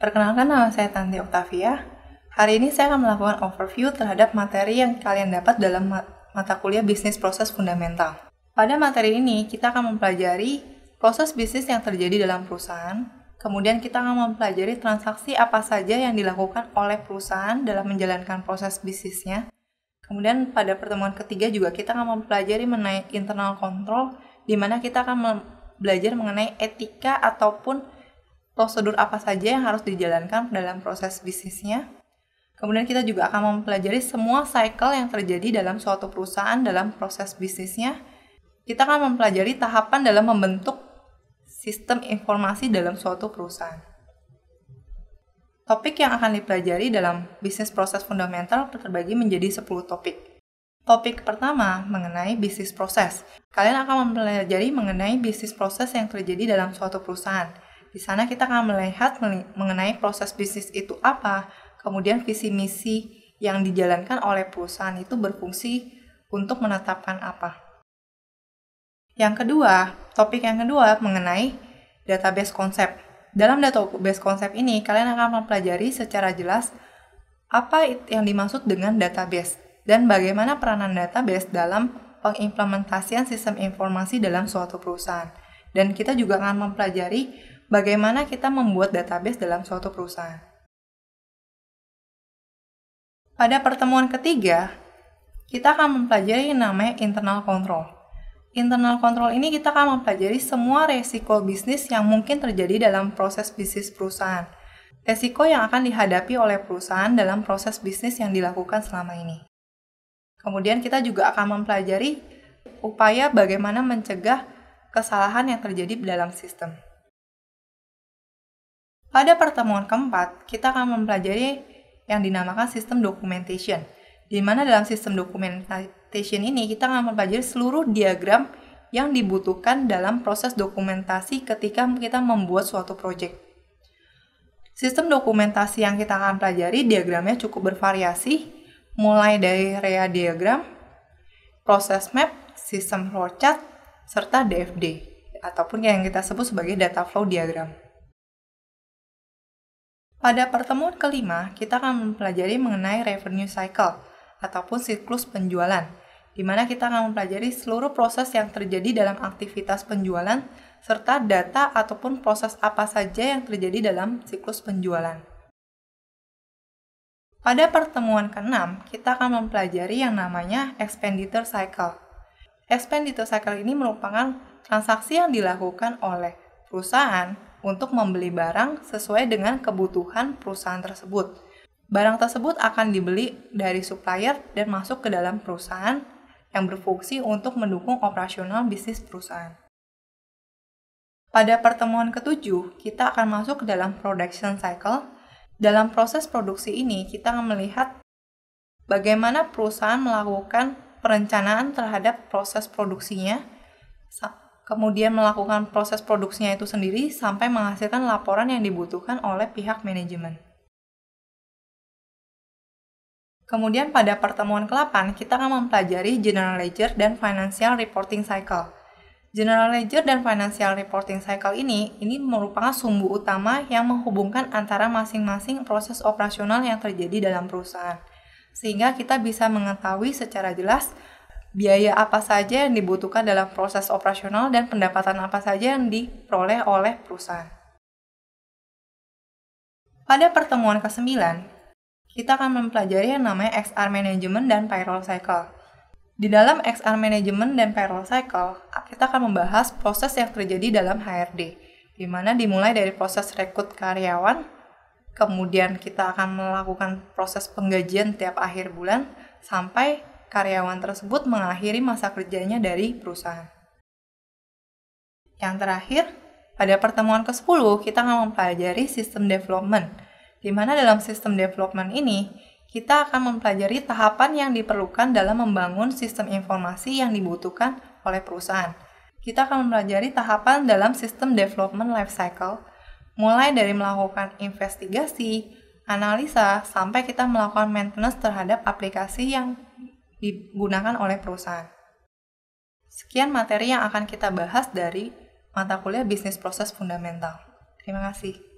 Perkenalkan, nama saya Tanti Oktavia. Hari ini saya akan melakukan overview terhadap materi yang kalian dapat dalam mata kuliah Bisnis Proses Fundamental. Pada materi ini, kita akan mempelajari proses bisnis yang terjadi dalam perusahaan. Kemudian kita akan mempelajari transaksi apa saja yang dilakukan oleh perusahaan dalam menjalankan proses bisnisnya. Kemudian pada pertemuan ketiga juga kita akan mempelajari mengenai internal control, di mana kita akan belajar mengenai etika ataupun prosedur apa saja yang harus dijalankan dalam proses bisnisnya. Kemudian kita juga akan mempelajari semua cycle yang terjadi dalam suatu perusahaan dalam proses bisnisnya. Kita akan mempelajari tahapan dalam membentuk sistem informasi dalam suatu perusahaan. Topik yang akan dipelajari dalam bisnis proses fundamental terbagi menjadi 10 topik. Topik pertama mengenai bisnis proses. Kalian akan mempelajari mengenai bisnis proses yang terjadi dalam suatu perusahaan. Di sana kita akan melihat mengenai proses bisnis itu apa, kemudian visi misi yang dijalankan oleh perusahaan itu berfungsi untuk menetapkan apa. Topik yang kedua mengenai database konsep. Dalam database konsep ini, kalian akan mempelajari secara jelas apa yang dimaksud dengan database dan bagaimana peranan database dalam pengimplementasian sistem informasi dalam suatu perusahaan. Dan kita juga akan mempelajari bagaimana kita membuat database dalam suatu perusahaan. Pada pertemuan ketiga, kita akan mempelajari yang namanya internal control. Internal control ini kita akan mempelajari semua resiko bisnis yang mungkin terjadi dalam proses bisnis perusahaan. Resiko yang akan dihadapi oleh perusahaan dalam proses bisnis yang dilakukan selama ini. Kemudian kita juga akan mempelajari upaya bagaimana mencegah kesalahan yang terjadi dalam sistem. Pada pertemuan keempat, kita akan mempelajari yang dinamakan sistem documentation, di mana dalam sistem documentation ini kita akan mempelajari seluruh diagram yang dibutuhkan dalam proses dokumentasi ketika kita membuat suatu proyek. Sistem dokumentasi yang kita akan pelajari diagramnya cukup bervariasi, mulai dari REA diagram, process map, sistem flowchart, serta DFD, ataupun yang kita sebut sebagai data flow diagram. Pada pertemuan kelima, kita akan mempelajari mengenai revenue cycle ataupun siklus penjualan, di mana kita akan mempelajari seluruh proses yang terjadi dalam aktivitas penjualan, serta data ataupun proses apa saja yang terjadi dalam siklus penjualan. Pada pertemuan keenam, kita akan mempelajari yang namanya expenditure cycle. Expenditure cycle ini merupakan transaksi yang dilakukan oleh perusahaan untuk membeli barang sesuai dengan kebutuhan perusahaan tersebut. Barang tersebut akan dibeli dari supplier dan masuk ke dalam perusahaan yang berfungsi untuk mendukung operasional bisnis perusahaan. Pada pertemuan ketujuh, kita akan masuk ke dalam production cycle. Dalam proses produksi ini, kita akan melihat bagaimana perusahaan melakukan perencanaan terhadap proses produksinya, kemudian melakukan proses produksinya itu sendiri sampai menghasilkan laporan yang dibutuhkan oleh pihak manajemen. Kemudian pada pertemuan ke-8, kita akan mempelajari General Ledger dan Financial Reporting Cycle. General Ledger dan Financial Reporting Cycle ini merupakan sumbu utama yang menghubungkan antara masing-masing proses operasional yang terjadi dalam perusahaan. Sehingga kita bisa mengetahui secara jelas biaya apa saja yang dibutuhkan dalam proses operasional dan pendapatan apa saja yang diperoleh oleh perusahaan. Pada pertemuan ke-9, kita akan mempelajari yang namanya XR Management dan Payroll Cycle. Di dalam XR Management dan Payroll Cycle, kita akan membahas proses yang terjadi dalam HRD, di mana dimulai dari proses rekrut karyawan, kemudian kita akan melakukan proses penggajian tiap akhir bulan, sampai karyawan tersebut mengakhiri masa kerjanya dari perusahaan. Yang terakhir, pada pertemuan ke-10, kita akan mempelajari sistem development, di mana dalam sistem development ini, kita akan mempelajari tahapan yang diperlukan dalam membangun sistem informasi yang dibutuhkan oleh perusahaan. Kita akan mempelajari tahapan dalam sistem development life cycle, mulai dari melakukan investigasi, analisa, sampai kita melakukan maintenance terhadap aplikasi yang digunakan oleh perusahaan. Sekian materi yang akan kita bahas dari mata kuliah Bisnis Proses Fundamental. Terima kasih.